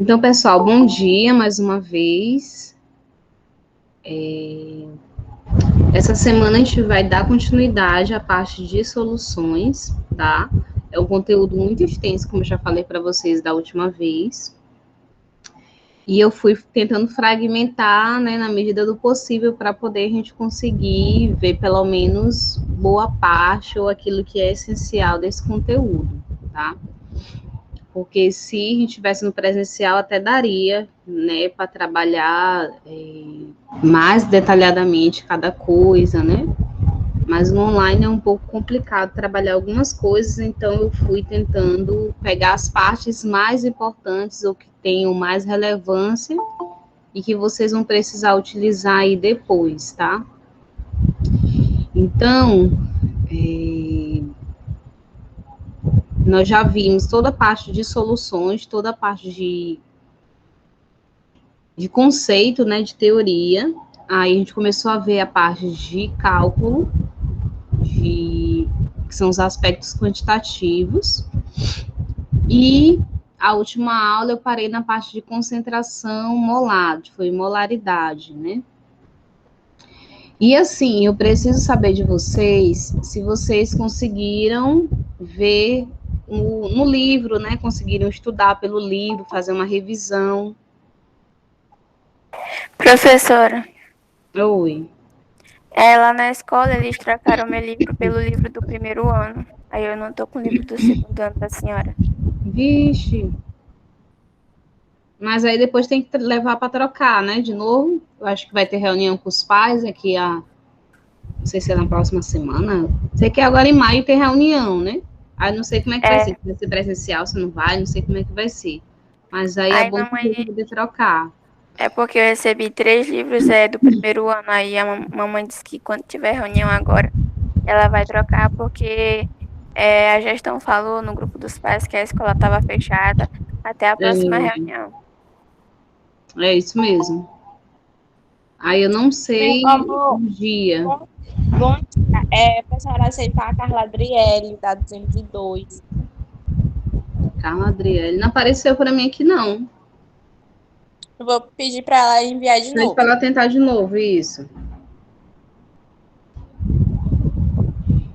Então, pessoal, bom dia mais uma vez. Essa semana a gente vai dar continuidade à parte de soluções, tá? É um conteúdo muito extenso, como eu já falei para vocês da última vez. E eu fui tentando fragmentar, né, na medida do possível, para poder a gente conseguir ver pelo menos boa parte ou aquilo que é essencial desse conteúdo, tá? Porque se a gente tivesse no presencial, até daria, né, para trabalhar mais detalhadamente cada coisa, né? Mas no online é um pouco complicado trabalhar algumas coisas, então eu fui tentando pegar as partes mais importantes ou que tenham mais relevância e que vocês vão precisar utilizar aí depois, tá? Então, nós já vimos toda a parte de soluções, toda a parte de conceito, né, de teoria. Aí a gente começou a ver a parte de cálculo, que são os aspectos quantitativos. E a última aula eu parei na parte de concentração molar, foi molaridade, né? E assim, eu preciso saber de vocês se vocês conseguiram ver no livro, né? Conseguiram estudar pelo livro, fazer uma revisão. Professora, Oi. lá na escola eles trocaram meu livro pelo livro do primeiro ano. Aí eu não tô com o livro do segundo ano da senhora. Vixe. Mas aí depois tem que levar para trocar, né? De novo. Eu acho que vai ter reunião com os pais aqui não sei se é na próxima semana. Sei que agora em maio tem reunião, né? Aí não sei como é que vai ser. É, Se vai ser presencial, se não vai, não sei como é que vai ser. Mas aí é aí bom mamãe, poder trocar. é porque eu recebi 3 livros do primeiro ano. Aí a mamãe disse que quando tiver reunião agora, ela vai trocar porque a gestão falou no grupo dos pais que a escola estava fechada até a próxima reunião. É isso mesmo. Aí eu não Tem sei o como, dia. bom, para a senhora aceitar a Carla Adriele, da 202. Carla Adriele. Não apareceu para mim aqui, não. Eu vou pedir para ela enviar de Pede para novo. ela tentar de novo, isso.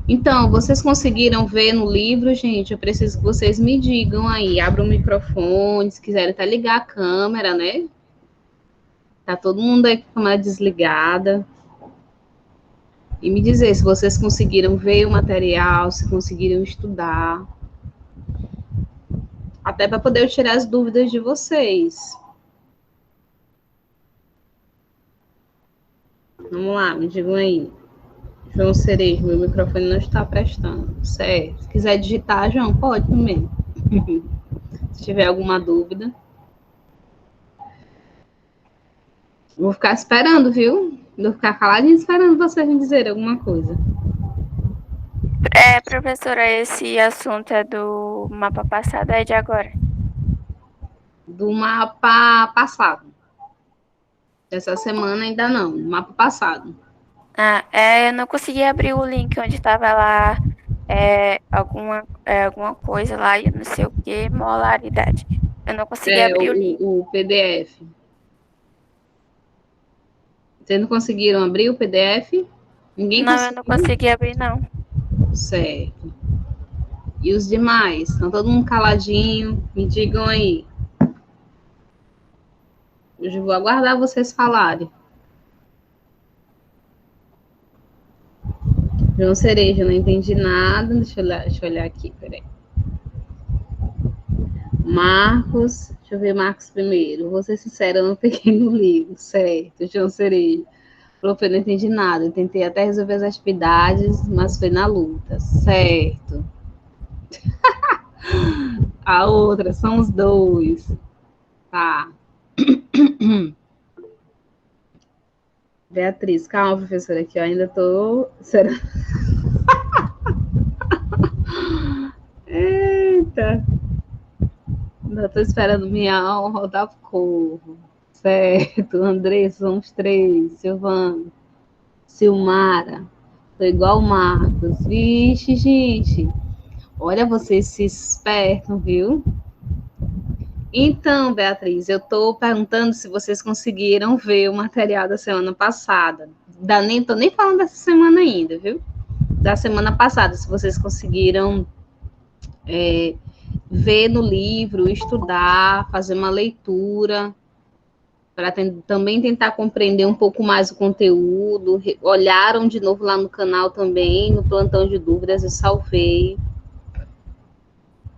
Então, vocês conseguiram ver no livro, gente? Eu preciso que vocês me digam aí. Abra o microfone, se quiserem até ligar a câmera, né? Tá todo mundo aí com a câmera desligada. E me dizer se vocês conseguiram ver o material, se conseguiram estudar. Até para poder eu tirar as dúvidas de vocês. Vamos lá, me digam aí. João Cerejo, meu microfone não está prestando. Certo. Se quiser digitar, João, pode também. Se tiver alguma dúvida. Vou ficar esperando, viu? Vou ficar caladinho esperando vocês me dizer alguma coisa. Professora, esse assunto é do mapa passado, é de agora. Do mapa passado. Dessa semana ainda não. Do mapa passado. Eu não consegui abrir o link onde estava lá alguma coisa lá, e eu não sei o que, molaridade. Eu não consegui É abrir o link. o PDF. Vocês não conseguiram abrir o PDF? Ninguém Não, eu não conseguiu? consegui abrir, não. Certo. E os demais? Estão todo mundo caladinho? Me digam aí. Hoje eu vou aguardar vocês falarem. João Cereja, não entendi nada. Deixa eu olhar aqui, peraí. Marcos, deixa eu ver Marcos primeiro. Vou ser sincera, eu não peguei no livro, certo, João Cereja. Prof, eu não entendi nada. Eu tentei até resolver as atividades, mas foi na luta, certo. A outra, são os dois. Tá. Beatriz, calma, professora, que eu ainda tô. Será? Eita! Ainda tô esperando minha alma rodar pro corvo. Certo, Andressa, são os três. Silvana, Silmara. Tô igual o Marcos. Vixe, gente. Olha, vocês se espertam, viu? Então, Beatriz, eu estou perguntando se vocês conseguiram ver o material da semana passada. Tô nem falando dessa semana ainda, viu? Da semana passada, se vocês conseguiram ver no livro, estudar, fazer uma leitura, para também tentar compreender um pouco mais o conteúdo. Olharam de novo lá no canal também, no plantão de dúvidas, eu salvei.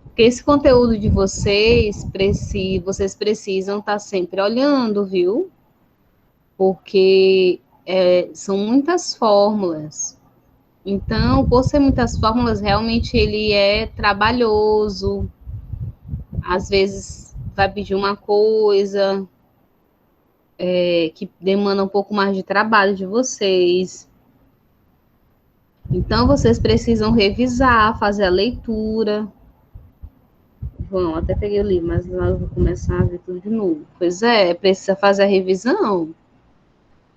Porque esse conteúdo de vocês precisam estar sempre olhando, viu? Porque são muitas fórmulas. Então, por ser muitas fórmulas, realmente ele é trabalhoso. Às vezes vai pedir uma coisa que demanda um pouco mais de trabalho de vocês. Então, vocês precisam revisar, fazer a leitura. Bom, até peguei o livro, mas lá eu vou começar a ver tudo de novo. Pois é, precisa fazer a revisão.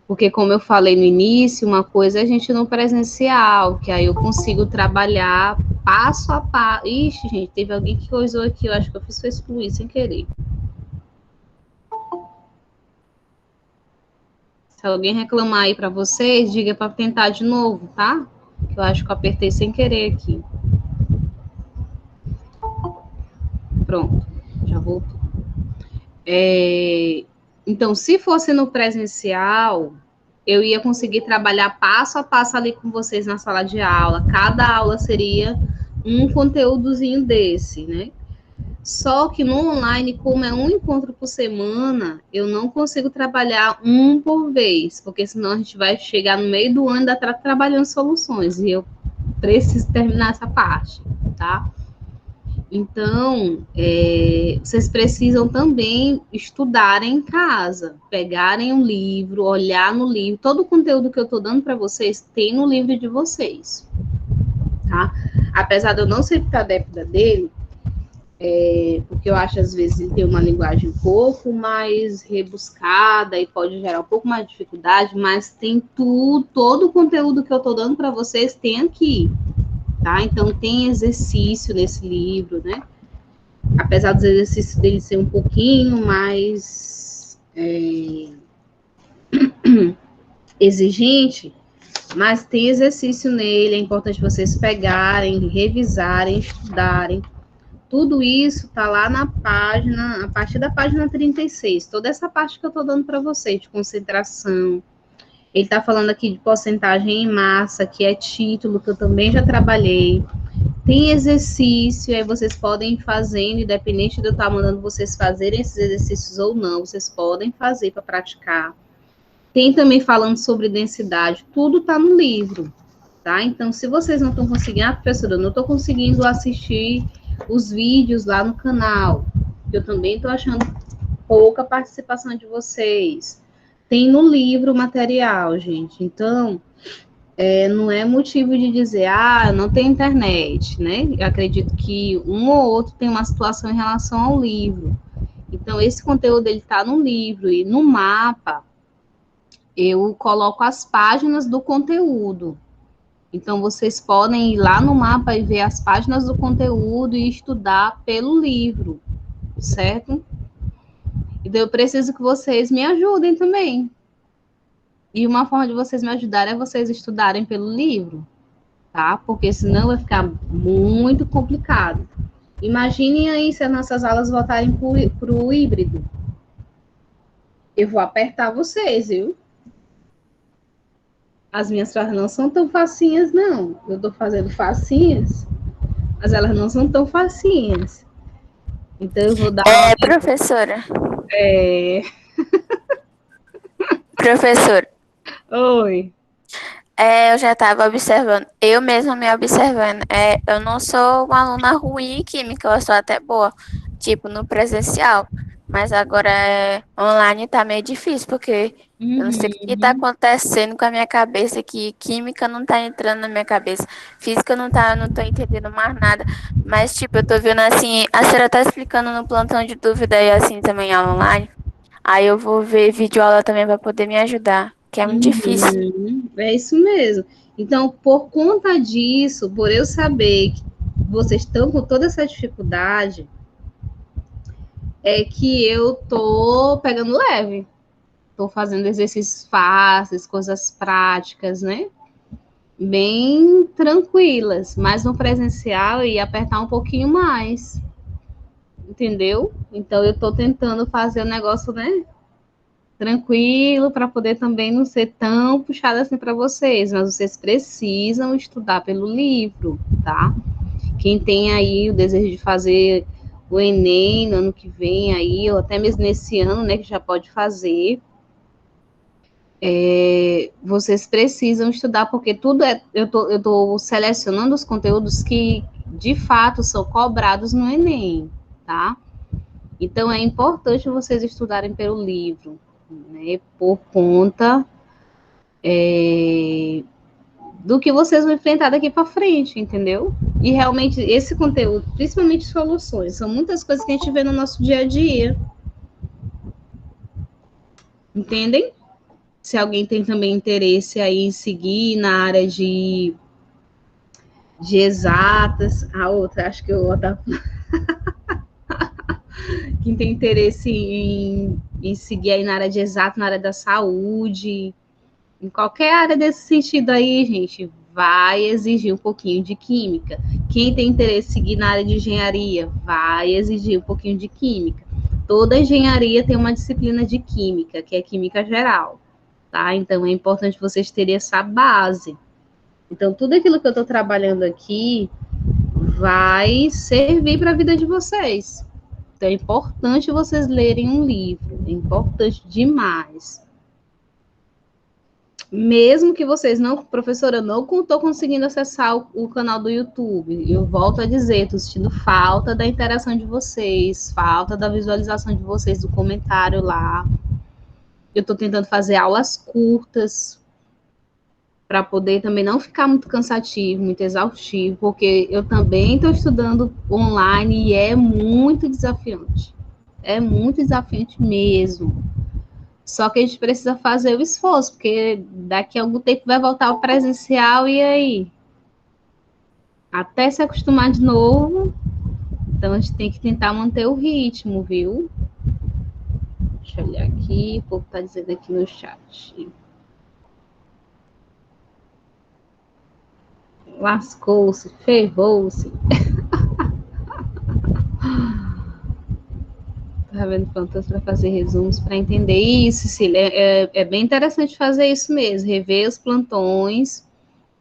Porque, como eu falei no início, uma coisa é a gente no presencial, que aí eu consigo trabalhar passo a passo. Ixi, gente, teve alguém que coisou aqui, eu acho que eu fiz foi excluir sem querer. Se alguém reclamar aí para vocês, diga para tentar de novo, tá? Eu acho que eu apertei sem querer aqui. Pronto, já voltou. Então, se fosse no presencial, eu ia conseguir trabalhar passo a passo ali com vocês na sala de aula. Cada aula seria um conteúdozinho desse, né? Só que no online, como é um encontro por semana, eu não consigo trabalhar um por vez, porque senão a gente vai chegar no meio do ano e ainda tá trabalhando soluções, e eu preciso terminar essa parte, tá? Então, vocês precisam também estudar em casa, pegarem um livro, olhar no livro. Todo o conteúdo que eu estou dando para vocês tem no livro de vocês, tá? Apesar de eu não ser adepta dele, porque eu acho, às vezes, ele tem uma linguagem um pouco mais rebuscada e pode gerar um pouco mais de dificuldade, mas tem todo o conteúdo que eu estou dando para vocês tem aqui, tá? Então, tem exercício nesse livro, né? Apesar dos exercícios dele ser um pouquinho mais exigente, mas tem exercício nele, é importante vocês pegarem, revisarem, estudarem. Tudo isso está lá na página, a partir da página 36, toda essa parte que eu estou dando para vocês, de concentração. Ele está falando aqui de porcentagem em massa, que é título, que eu também já trabalhei. Tem exercício, aí vocês podem ir fazendo, independente de eu estar mandando vocês fazerem esses exercícios ou não, vocês podem fazer para praticar. Tem também falando sobre densidade, tudo está no livro, tá? Então, se vocês não estão conseguindo, professora, eu não estou conseguindo assistir os vídeos lá no canal, eu também estou achando pouca participação de vocês. Tem no livro o material, gente. Então, não é motivo de dizer, não tem internet, né? Eu acredito que um ou outro tem uma situação em relação ao livro. Então, esse conteúdo, ele está no livro. E no mapa, eu coloco as páginas do conteúdo. Então, vocês podem ir lá no mapa e ver as páginas do conteúdo e estudar pelo livro, certo? Então, eu preciso que vocês me ajudem também. E uma forma de vocês me ajudarem é vocês estudarem pelo livro, tá? Porque senão vai ficar muito complicado. Imaginem aí se as nossas aulas voltarem para o híbrido. Eu vou apertar vocês, viu? As minhas frases não são tão facinhas, não. Eu estou fazendo facinhas, mas elas não são tão facinhas. Então, eu vou dar... Professora. Professora. Oi. Eu já estava observando, eu mesma me observando. Eu não sou uma aluna ruim em química, eu sou até boa, tipo, no presencial. Mas agora online tá meio difícil, porque eu não sei o que tá acontecendo com a minha cabeça, que química não tá entrando na minha cabeça, física não tô entendendo mais nada. Mas, tipo, eu tô vendo assim, a senhora tá explicando no plantão de dúvida e assim também aula online. Aí eu vou ver vídeo aula também para poder me ajudar, que é muito difícil. É isso mesmo. Então, por conta disso, por eu saber que vocês estão com toda essa dificuldade, é que eu tô pegando leve. Tô fazendo exercícios fáceis, coisas práticas, né? Bem tranquilas, mas no presencial eu ia apertar um pouquinho mais, entendeu? Então eu tô tentando fazer o negócio, né, tranquilo para poder também não ser tão puxado assim para vocês, mas vocês precisam estudar pelo livro, tá? Quem tem aí o desejo de fazer o Enem no ano que vem aí, ou até mesmo nesse ano, né, que já pode fazer, vocês precisam estudar, porque tudo eu tô selecionando os conteúdos que, de fato, são cobrados no Enem, tá? Então, é importante vocês estudarem pelo livro, né? Por conta do que vocês vão enfrentar daqui para frente, entendeu? E realmente, esse conteúdo, principalmente soluções, são muitas coisas que a gente vê no nosso dia a dia. Entendem? Se alguém tem também interesse aí em seguir na área de exatas, a outra, acho que eu vou dar. Quem tem interesse em seguir aí na área de exato, na área da saúde, em qualquer área desse sentido aí, gente, vai exigir um pouquinho de química. Quem tem interesse em seguir na área de engenharia, vai exigir um pouquinho de química. Toda engenharia tem uma disciplina de química, que é química geral, tá? Então é importante vocês terem essa base. Então, tudo aquilo que eu estou trabalhando aqui vai servir para a vida de vocês. Então, é importante vocês lerem um livro, é importante demais. Mesmo que vocês não, professora, eu não estou conseguindo acessar o canal do YouTube, eu volto a dizer, estou sentindo falta da interação de vocês, falta da visualização de vocês, do comentário lá. Eu estou tentando fazer aulas curtas, para poder também não ficar muito cansativo, muito exaustivo, porque eu também estou estudando online e é muito desafiante. É muito desafiante mesmo. Só que a gente precisa fazer o esforço, porque daqui a algum tempo vai voltar o presencial e aí? Até se acostumar de novo, então a gente tem que tentar manter o ritmo, viu? Deixa eu olhar aqui, o povo está dizendo aqui no chat. Lascou-se, ferrou-se. Tá vendo plantas para fazer resumos para entender isso, Cecília. É bem interessante fazer isso mesmo, rever os plantões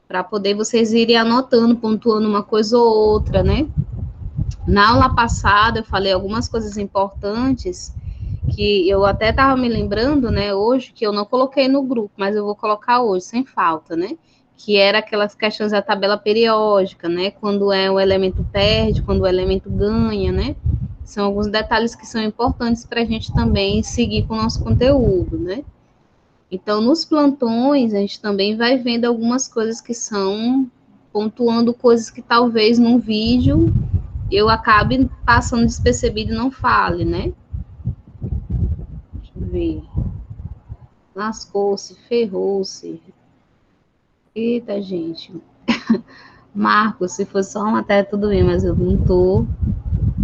para poder vocês irem anotando, pontuando uma coisa ou outra, né? Na aula passada eu falei algumas coisas importantes que eu até estava me lembrando, né, hoje, que eu não coloquei no grupo, mas eu vou colocar hoje, sem falta, né? Que era aquelas questões da tabela periódica, né? Quando é o elemento perde, quando o elemento ganha, né? São alguns detalhes que são importantes para a gente também seguir com o nosso conteúdo, né? Então, nos plantões, a gente também vai vendo algumas coisas que são pontuando coisas que talvez num vídeo eu acabe passando despercebido e não fale, né? Deixa eu ver. Lascou-se, ferrou-se. Eita, gente. Marcos, se fosse só uma matéria, tudo bem, mas eu não tô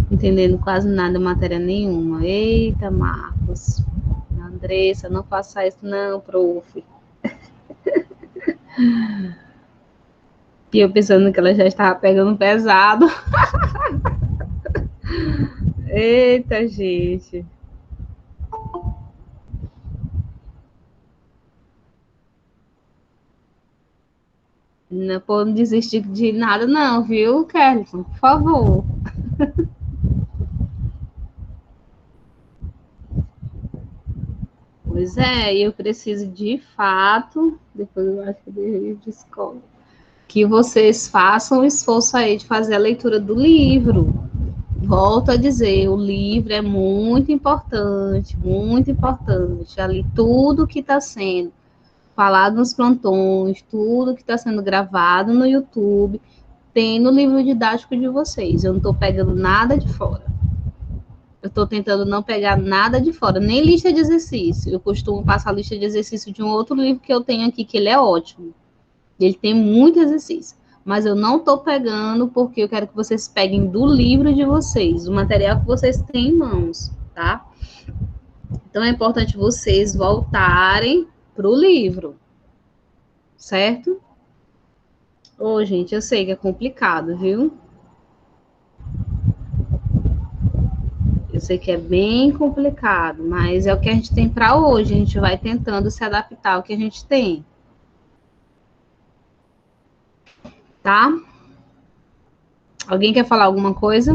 entendendo quase nada, matéria nenhuma. Eita, Marcos. Andressa, não faça isso não, prof. E eu pensando que ela já estava pegando pesado. Eita, gente. Não pode desistir de nada não, viu, Kellyson? Por favor. Pois é, eu preciso de fato, depois eu acho que eu descobre, que vocês façam o esforço aí de fazer a leitura do livro. Volto a dizer, o livro é muito importante, muito importante. Ali tudo que está sendo falado nos plantões, tudo que está sendo gravado no YouTube, tem no livro didático de vocês. Eu não estou pegando nada de fora. Eu estou tentando não pegar nada de fora, nem lista de exercício. Eu costumo passar a lista de exercício de um outro livro que eu tenho aqui, que ele é ótimo. Ele tem muito exercício. Mas eu não estou pegando porque eu quero que vocês peguem do livro de vocês, do material que vocês têm em mãos. tá? Então, é importante vocês voltarem para o livro, certo? Ô, gente, eu sei que é complicado, viu? Eu sei que é bem complicado, mas é o que a gente tem para hoje. A gente vai tentando se adaptar ao que a gente tem. Tá? Alguém quer falar alguma coisa?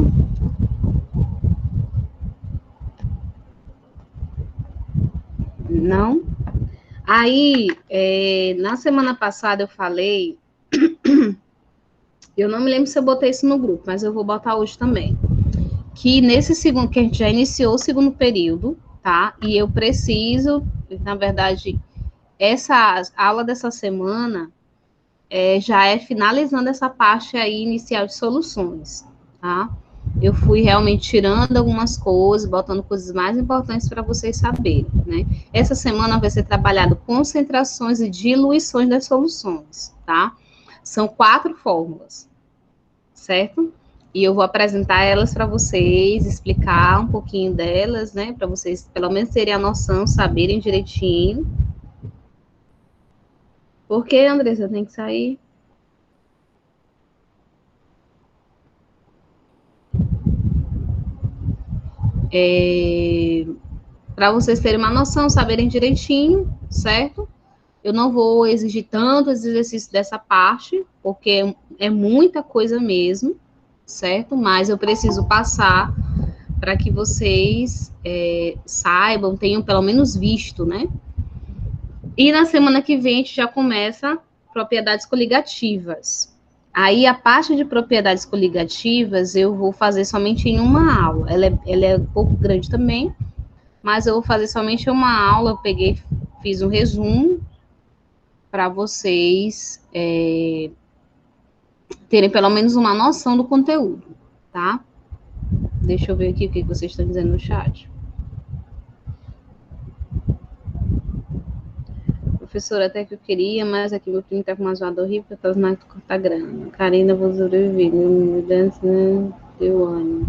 Não? Aí, na semana passada eu falei, eu não me lembro se eu botei isso no grupo, mas eu vou botar hoje também, que nesse segundo, que a gente já iniciou o segundo período, tá? E eu preciso, na verdade, essa aula dessa semana já é finalizando essa parte aí inicial de soluções, tá? Eu fui realmente tirando algumas coisas, botando coisas mais importantes para vocês saberem, né? Essa semana vai ser trabalhado concentrações e diluições das soluções, tá? São 4 fórmulas, certo? E eu vou apresentar elas para vocês, explicar um pouquinho delas, né? Para vocês, pelo menos, terem a noção, saberem direitinho. Por que, Andressa, tem que sair? Para vocês terem uma noção, saberem direitinho, certo? Eu não vou exigir tantos exercícios dessa parte, porque é muita coisa mesmo, certo? Mas eu preciso passar para que vocês saibam, tenham pelo menos visto, né? E na semana que vem a gente já começa propriedades coligativas. Aí a parte de propriedades coligativas eu vou fazer somente em uma aula. Ela é um pouco grande também, mas eu vou fazer somente uma aula. Eu fiz um resumo para vocês terem pelo menos uma noção do conteúdo, tá? Deixa eu ver aqui o que vocês estão dizendo no chat. Professora, até que eu queria, mas aqui meu primo tá com uma zoada horrível, porque eu tô mais cortar grana. Karina, vou sobreviver, mudança, né? Deu ânimo.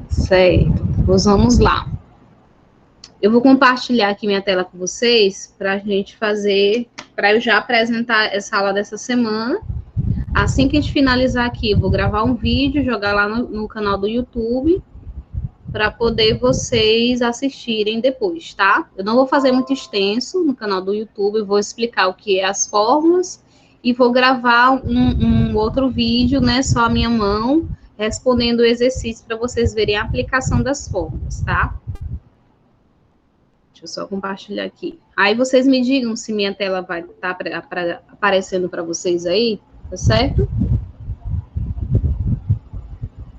Certo, pois vamos lá. Eu vou compartilhar aqui minha tela com vocês para a gente fazer, para eu já apresentar essa aula dessa semana. Assim que a gente finalizar aqui, eu vou gravar um vídeo, jogar lá no canal do YouTube, para poder vocês assistirem depois, tá? Eu não vou fazer muito extenso no canal do YouTube, eu vou explicar o que é as fórmulas e vou gravar um outro vídeo, né, só a minha mão, respondendo o exercício para vocês verem a aplicação das fórmulas, tá? Deixa eu só compartilhar aqui. Aí vocês me digam se minha tela vai estar aparecendo para vocês aí, tá certo?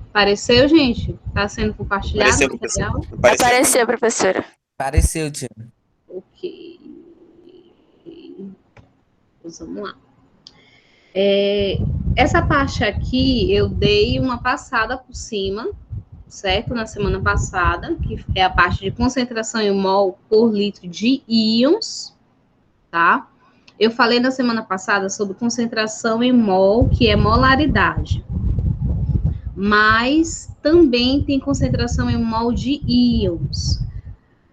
Apareceu, gente? Está sendo compartilhado Apareceu, o material? Apareceu, professora. Apareceu, tia. Ok. Então, vamos lá. Essa parte aqui, eu dei uma passada por cima, certo? Na semana passada, que é a parte de concentração em mol por litro de íons, tá? Eu falei na semana passada sobre concentração em mol, que é molaridade. Mas também tem concentração em mol de íons.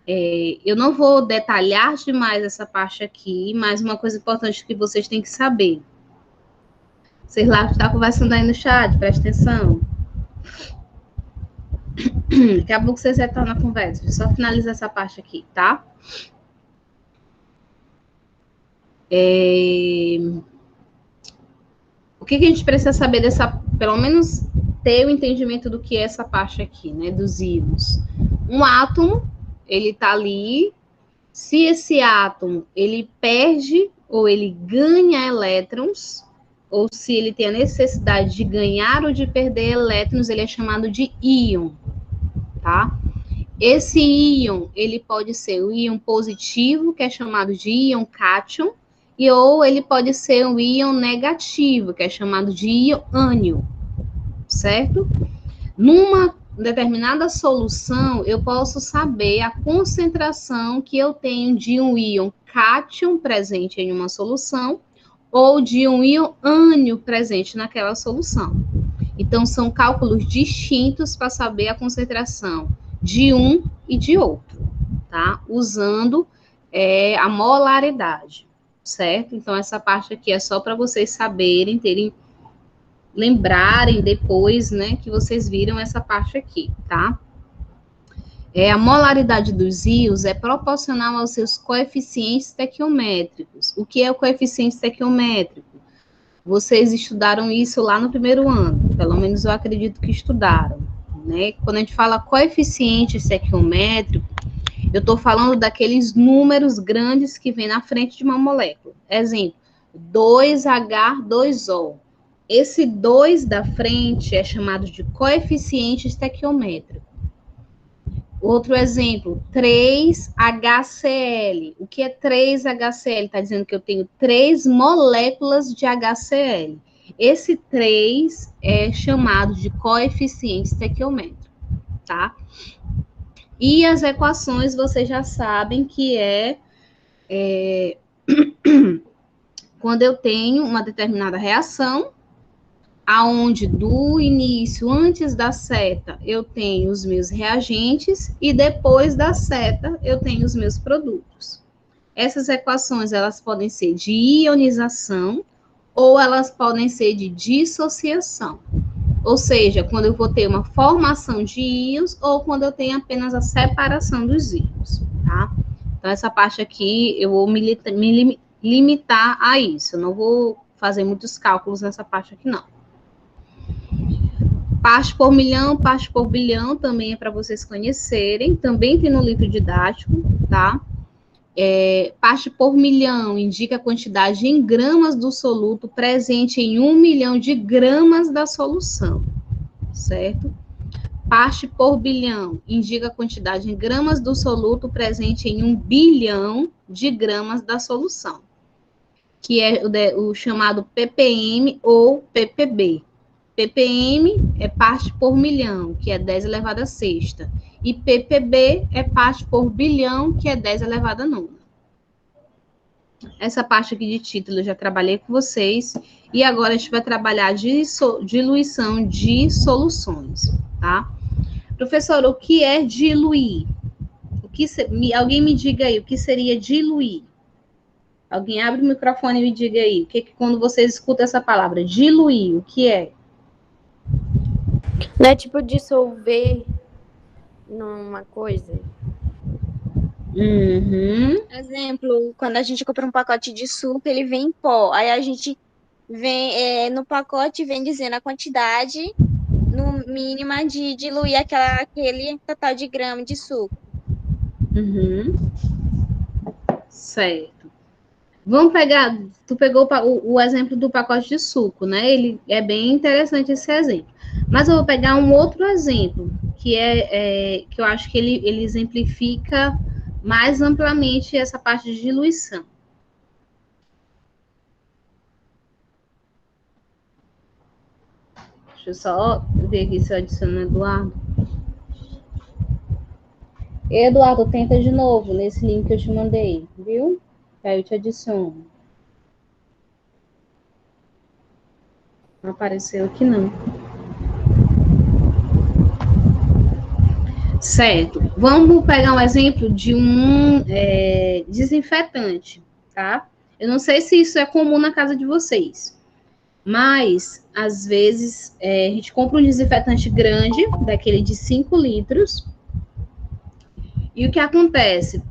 Eu não vou detalhar demais essa parte aqui, mas uma coisa importante que vocês têm que saber. Vocês lá estão conversando aí no chat, presta atenção. Daqui a pouco vocês retornam na conversa. Deixa eu só finalizar essa parte aqui, tá? O que a gente precisa saber pelo menos ter o entendimento do que é essa parte aqui, né, dos íons. Um átomo, ele tá ali, se esse átomo, ele perde ou ele ganha elétrons, ou se ele tem a necessidade de ganhar ou de perder elétrons, ele é chamado de íon, tá? Esse íon, ele pode ser o íon positivo, que é chamado de íon cátion, ou ele pode ser um íon negativo, que é chamado de íon ânion, certo? Numa determinada solução, eu posso saber a concentração que eu tenho de um íon cátion presente em uma solução ou de um íon ânion presente naquela solução. Então, são cálculos distintos para saber a concentração de um e de outro, tá? Usando a molaridade, certo? Então, essa parte aqui é só para vocês saberem, lembrarem depois, né, que vocês viram essa parte aqui, tá? A molaridade dos íons é proporcional aos seus coeficientes estequiométricos. O que é o coeficiente estequiométrico? Vocês estudaram isso lá no primeiro ano, pelo menos eu acredito que estudaram, né? Quando a gente fala coeficiente estequiométrico, eu estou falando daqueles números grandes que vem na frente de uma molécula. Exemplo, 2H2O. Esse 2 da frente é chamado de coeficiente estequiométrico. Outro exemplo, 3HCl. O que é 3HCl? Está dizendo que eu tenho 3 moléculas de HCl. Esse 3 é chamado de coeficiente estequiométrico, tá? E as equações, vocês já sabem que quando eu tenho uma determinada reação, aonde do início, antes da seta, eu tenho os meus reagentes e depois da seta eu tenho os meus produtos. Essas equações, elas podem ser de ionização ou elas podem ser de dissociação. Ou seja, quando eu vou ter uma formação de íons ou quando eu tenho apenas a separação dos íons, tá? Então, essa parte aqui eu vou me limitar a isso. Eu não vou fazer muitos cálculos nessa parte aqui, não. Parte por milhão, parte por bilhão, também é para vocês conhecerem. Também tem no livro didático, tá? Parte por milhão indica a quantidade em gramas do soluto presente em 1 milhão de gramas da solução, certo? Parte por bilhão indica a quantidade em gramas do soluto presente em 1 bilhão de gramas da solução, que é o chamado ppm ou ppb. ppm é parte por milhão, que é 10 elevado a sexta. E ppb é parte por bilhão, que é 10 elevado a nona. Essa parte aqui de título eu já trabalhei com vocês. E agora a gente vai trabalhar diluição de soluções, tá? Professor, o que é diluir? Alguém me diga aí, o que seria diluir? Alguém abre o microfone e me diga aí. Quando vocês escutam essa palavra, diluir, o que é? Não é tipo dissolver numa coisa? Uhum. Exemplo, quando a gente compra um pacote de suco, ele vem em pó. Aí a gente vem no pacote, vem dizendo a quantidade no mínima de diluir aquele total de grama de suco. Uhum. Certo. Vamos pegar, tu pegou o exemplo do pacote de suco, né? Ele é bem interessante esse exemplo. Mas eu vou pegar um outro exemplo, que que eu acho que ele exemplifica mais amplamente essa parte de diluição. Deixa eu só ver aqui se eu adiciono o Eduardo. Eduardo, tenta de novo nesse link que eu te mandei, viu? Aí eu te adiciono. Não apareceu aqui, não. Certo. Vamos pegar um exemplo de um desinfetante, tá? Eu não sei se isso é comum na casa de vocês, mas, às vezes, a gente compra um desinfetante grande, daquele de 5 litros, e o que acontece?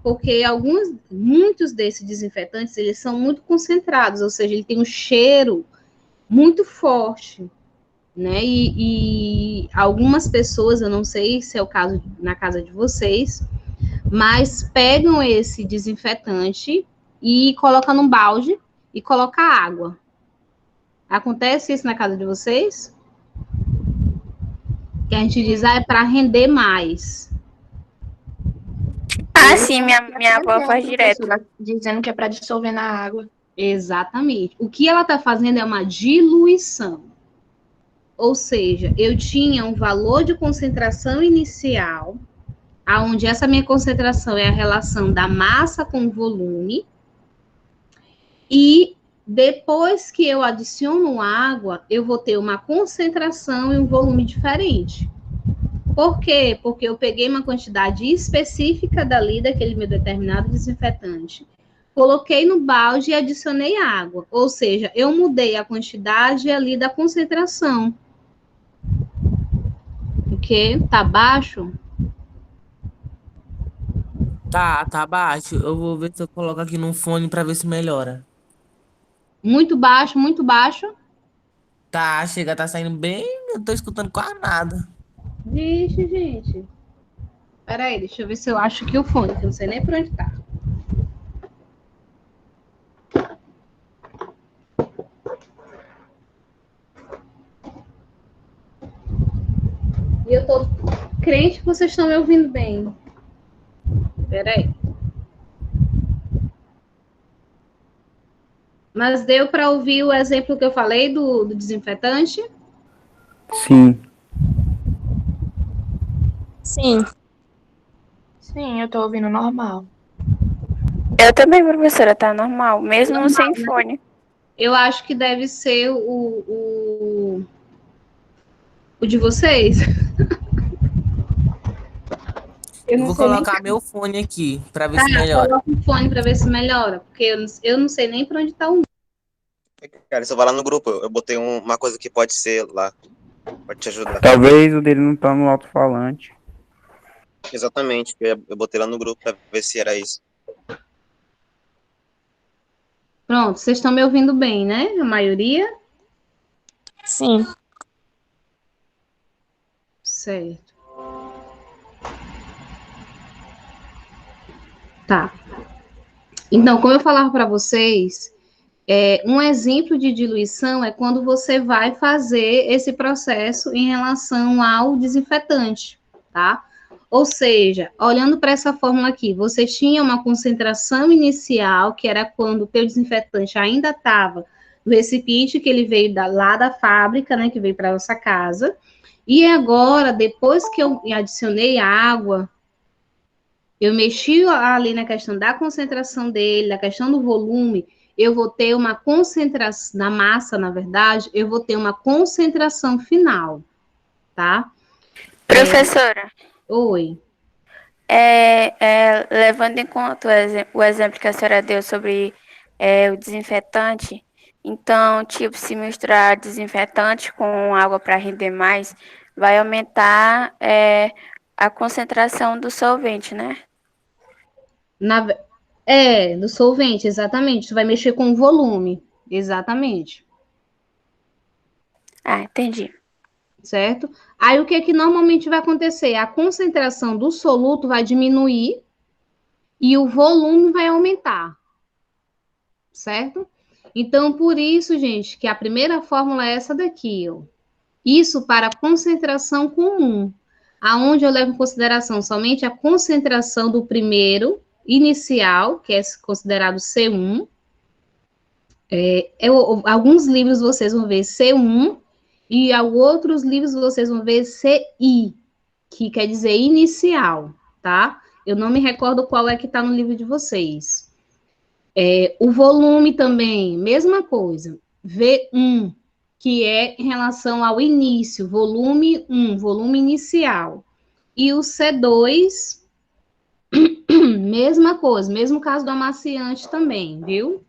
Porque muitos desses desinfetantes, eles são muito concentrados, ou seja, ele tem um cheiro muito forte, né? E algumas pessoas, eu não sei se é o caso na casa de vocês, mas pegam esse desinfetante e colocam num balde e colocam água. Acontece isso na casa de vocês? Que a gente diz, é para render mais. Sim, minha avó faz direto. Dizendo que é para dissolver na água. Exatamente. O que ela está fazendo é uma diluição. Ou seja, eu tinha um valor de concentração inicial, aonde essa minha concentração é a relação da massa com o volume, e Depois que eu adiciono água, eu vou ter uma concentração e um volume diferente. Por quê? Porque eu peguei uma quantidade específica dali, daquele meu determinado desinfetante, coloquei no balde e adicionei água. Ou seja, eu mudei a quantidade ali da concentração. Porque tá baixo? Tá baixo. Eu vou ver se eu coloco aqui no fone pra ver se melhora. Muito baixo, muito baixo. Tá, chega, tá saindo bem. Eu tô escutando quase nada. Vixe, gente. Peraí, deixa eu ver se eu acho aqui o fone, que eu não sei nem por onde tá. E eu tô crente que vocês estão me ouvindo bem. Peraí. Mas deu para ouvir o exemplo que eu falei do desinfetante? Sim. Sim. Sim, eu tô ouvindo normal. Eu também, professora, tá normal, mesmo sem fone. Eu acho que deve ser o de vocês. Eu Eu não vou sei nem. colocar meu fone aqui pra ver se Tá, melhora. coloca o fone para ver se melhora, porque eu não sei nem para onde tá o. Cara, só vai lá no grupo. Eu botei uma coisa que pode ser lá. Pode te ajudar. Talvez o dele não tá no alto-falante. Exatamente. Eu botei lá no grupo pra ver se era isso. Pronto, vocês estão me ouvindo bem, né? A maioria? Sim. Certo. Tá. Então, como eu falava para vocês, um exemplo de diluição é quando você vai fazer esse processo em relação ao desinfetante, tá? Ou seja, olhando para essa fórmula aqui, você tinha uma concentração inicial, que era quando o teu desinfetante ainda estava no recipiente que ele veio lá da fábrica, né, que veio para nossa casa. E agora, depois que eu adicionei água, eu mexi ali na questão da concentração dele, na questão do volume, eu vou ter uma concentração, na massa, na verdade, eu vou ter uma concentração final, tá? Professora, Oi. levando em conta o exemplo que a senhora deu sobre o desinfetante, então, tipo, se misturar desinfetante com água para render mais, vai aumentar a concentração do solvente, né? Do solvente, exatamente. Tu vai mexer com o volume, exatamente. Ah, entendi. Certo? Aí o que é que normalmente vai acontecer? A concentração do soluto vai diminuir e o volume vai aumentar. Certo? Então, por isso, gente, que a primeira fórmula é essa daqui, ó. Isso para a concentração comum, aonde eu levo em consideração somente a concentração do primeiro inicial, que é considerado C1. Alguns livros vocês vão ver C1 e outros livros vocês vão ver CI, que quer dizer inicial, tá? Eu não me recordo qual é que está no livro de vocês. O volume também, mesma coisa. V1, que é em relação ao início, volume 1, volume inicial. E o C2, mesma coisa, mesmo caso do amaciante também, viu?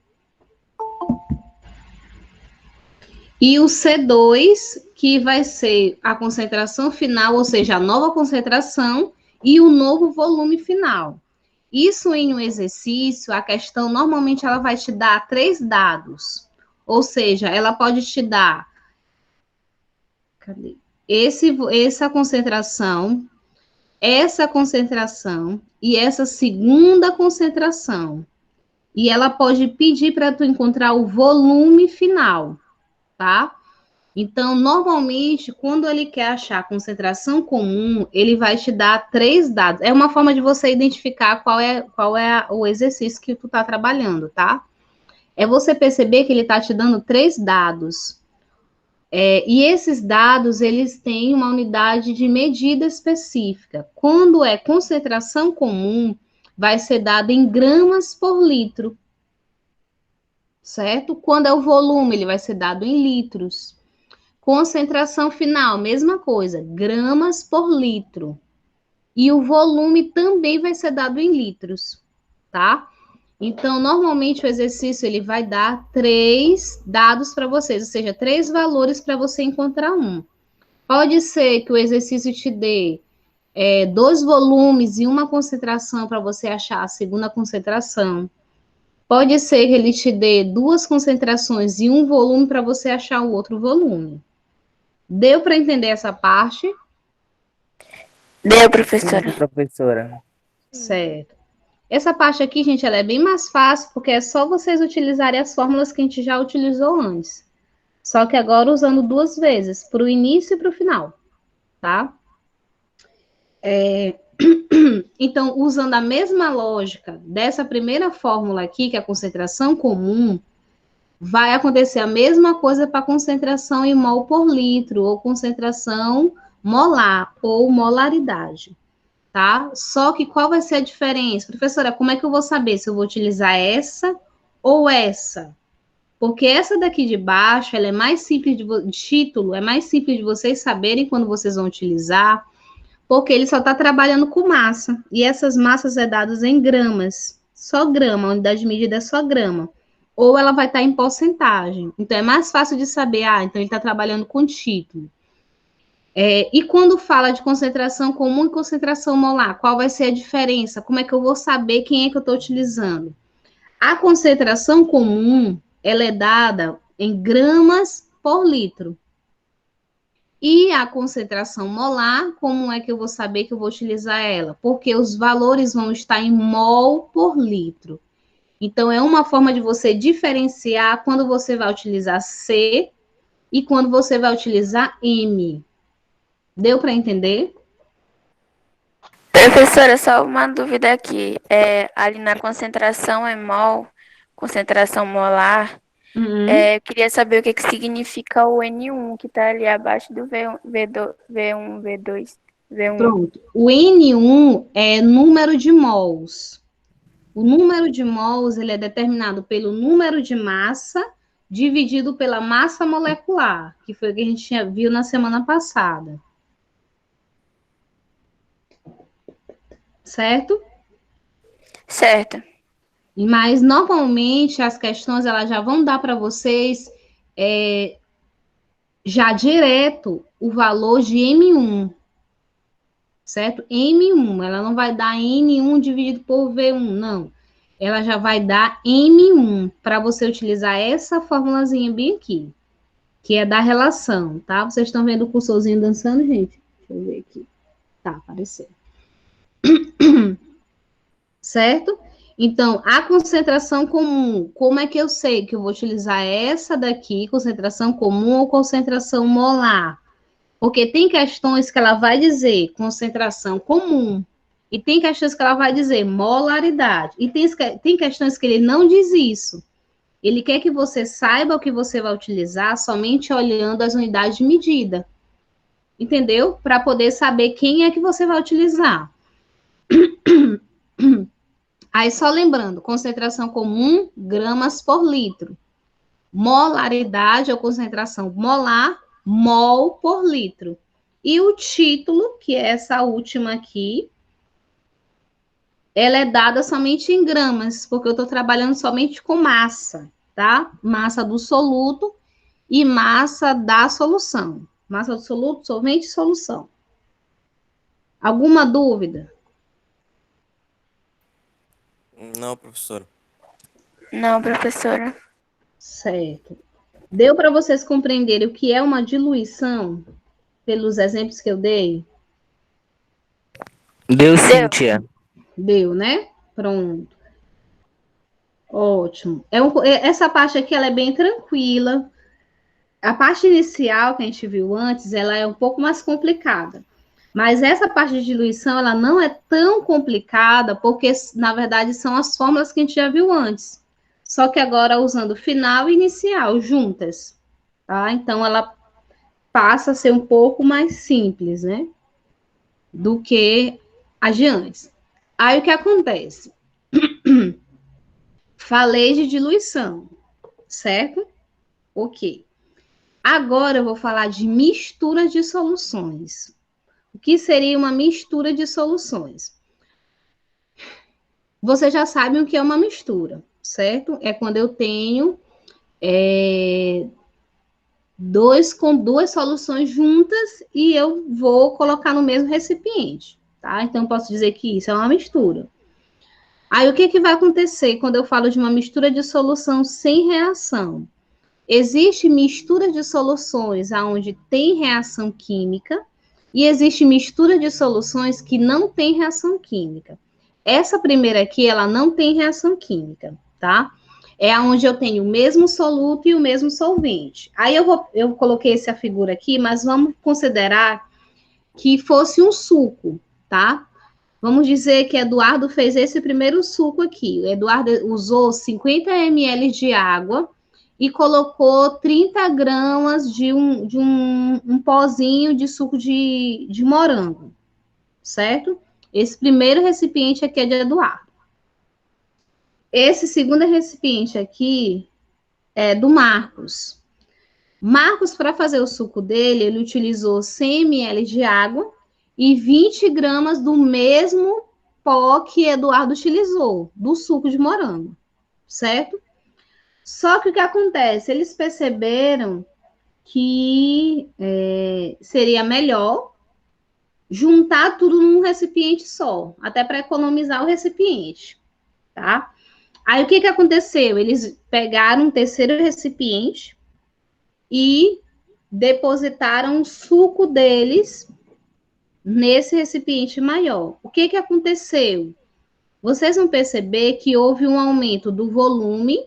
E o C2, que vai ser a concentração final, ou seja, a nova concentração e o novo volume final. Isso em um exercício, a questão normalmente ela vai te dar 3 dados. Ou seja, ela pode te dar essa concentração e essa segunda concentração. E ela pode pedir para tu encontrar o volume final, tá? Então, normalmente, quando ele quer achar a concentração comum, ele vai te dar 3 dados. É uma forma de você identificar qual é o exercício que tu está trabalhando, tá? É você perceber que ele está te dando 3 dados. E esses dados, eles têm uma unidade de medida específica. Quando é concentração comum, vai ser dada em gramas por litro. certo? Quando é o volume, ele vai ser dado em litros. Concentração final, mesma coisa, gramas por litro. E o volume também vai ser dado em litros, tá? Então, normalmente o exercício ele vai dar 3 dados para vocês, ou seja, 3 valores para você encontrar um. Pode ser que o exercício te dê 2 volumes e uma concentração para você achar a segunda concentração. Pode ser que ele te dê 2 concentrações e um volume para você achar o outro volume. Deu para entender essa parte? Deu, professora. Sim, professora. Certo. Essa parte aqui, gente, ela é bem mais fácil, porque é só vocês utilizarem as fórmulas que a gente já utilizou antes. Só que agora usando 2 vezes, para o início e para o final, tá? Então, usando a mesma lógica dessa primeira fórmula aqui, que é a concentração comum, vai acontecer a mesma coisa para a concentração em mol por litro, ou concentração molar, ou molaridade, tá? Só que qual vai ser a diferença? Professora, como é que eu vou saber se eu vou utilizar essa ou essa? Porque essa daqui de baixo, ela é mais simples de título, é mais simples de vocês saberem quando vocês vão utilizar, porque ele só está trabalhando com massa, e essas massas é dadas em gramas, só grama, a unidade de medida é só grama, ou ela vai estar em porcentagem, então é mais fácil de saber, então ele está trabalhando com título. E quando fala de concentração comum e concentração molar, qual vai ser a diferença? Como é que eu vou saber quem é que eu estou utilizando? A concentração comum, ela é dada em gramas por litro. E a concentração molar, como é que eu vou saber que eu vou utilizar ela? Porque os valores vão estar em mol por litro. Então, é uma forma de você diferenciar quando você vai utilizar C e quando você vai utilizar M. Deu para entender? Professora, só uma dúvida aqui. Ali na concentração em mol, concentração molar, eu queria saber o que significa o N1, que está ali abaixo do V1, V2, V1. Pronto. O N1 é número de mols. O número de mols ele é determinado pelo número de massa dividido pela massa molecular, que foi o que a gente viu na semana passada. Certo? Certo. Mas, normalmente, as questões elas já vão dar para vocês já direto o valor de M1. Certo? M1, ela não vai dar N1 dividido por V1, não. Ela já vai dar M1, para você utilizar essa formulazinha bem aqui, que é da relação, tá? Vocês estão vendo o cursorzinho dançando, gente? Deixa eu ver aqui. Tá, apareceu. Certo? Então, a concentração comum, como é que eu sei que eu vou utilizar essa daqui, concentração comum ou concentração molar? Porque tem questões que ela vai dizer concentração comum, e tem questões que ela vai dizer molaridade, e tem questões que ele não diz isso. Ele quer que você saiba o que você vai utilizar somente olhando as unidades de medida. Entendeu? Para poder saber quem é que você vai utilizar. Aí, só lembrando, concentração comum, gramas por litro. Molaridade ou concentração molar, mol por litro. E o título, que é essa última aqui, ela é dada somente em gramas, porque eu estou trabalhando somente com massa, tá? Massa do soluto e massa da solução. Massa do soluto, solvente e solução. Alguma dúvida? Não, professora. Não, professora. Certo. Deu para vocês compreenderem o que é uma diluição, pelos exemplos que eu dei? Deu sim, tia. Deu, né? Pronto. Ótimo. Essa parte aqui, ela é bem tranquila. A parte inicial que a gente viu antes, ela é um pouco mais complicada. Mas essa parte de diluição, ela não é tão complicada, porque, na verdade, são as fórmulas que a gente já viu antes. Só que agora usando final e inicial juntas, tá? Então, ela passa a ser um pouco mais simples, né? Do que as de antes. Aí, o que acontece? Falei de diluição. certo? Ok. Agora eu vou falar de mistura de soluções. O que seria uma mistura de soluções? Você já sabe o que é uma mistura, certo? É quando eu tenho duas soluções juntas e eu vou colocar no mesmo recipiente, tá? Então, eu posso dizer que isso é uma mistura. Aí, o que que vai acontecer quando eu falo de uma mistura de solução sem reação? Existe mistura de soluções onde tem reação química e existe mistura de soluções que não tem reação química. Essa primeira aqui, ela não tem reação química, tá? É onde eu tenho o mesmo soluto e o mesmo solvente. Aí eu coloquei essa figura aqui, mas vamos considerar que fosse um suco, tá? Vamos dizer que Eduardo fez esse primeiro suco aqui. O Eduardo usou 50 ml de água e colocou 30 gramas de um pozinho de suco de morango, certo? Esse primeiro recipiente aqui é de Eduardo. Esse segundo recipiente aqui é do Marcos. Marcos, para fazer o suco dele, ele utilizou 100 ml de água e 20 gramas do mesmo pó que Eduardo utilizou, do suco de morango, certo? Só que o que acontece? Eles perceberam que seria melhor juntar tudo num recipiente só, até para economizar o recipiente, tá? Aí o que que aconteceu? Eles pegaram um terceiro recipiente e depositaram o suco deles nesse recipiente maior. O que que aconteceu? Vocês vão perceber que houve um aumento do volume,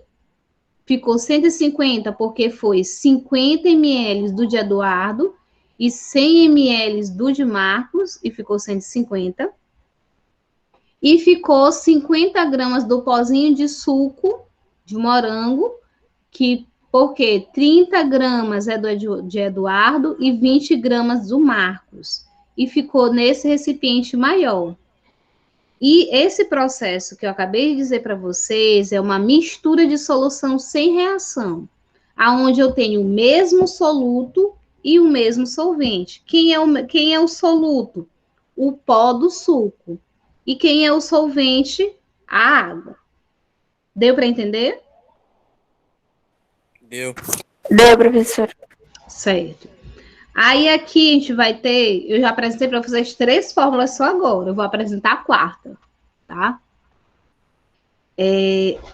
ficou 150 porque foi 50 ml do de Eduardo e 100 ml do de Marcos, e ficou 150. E ficou 50 gramas do pozinho de suco de morango, porque 30 gramas é de Eduardo e 20 gramas do Marcos. E ficou nesse recipiente maior. E esse processo que eu acabei de dizer para vocês é uma mistura de solução sem reação, aonde eu tenho o mesmo soluto e o mesmo solvente. Quem é o soluto? O pó do suco. E quem é o solvente? A água. Deu para entender? Deu. Deu, professor. Certo. Aí aqui a gente vai ter, eu já apresentei para vocês 3 fórmulas só agora, eu vou apresentar a quarta, tá?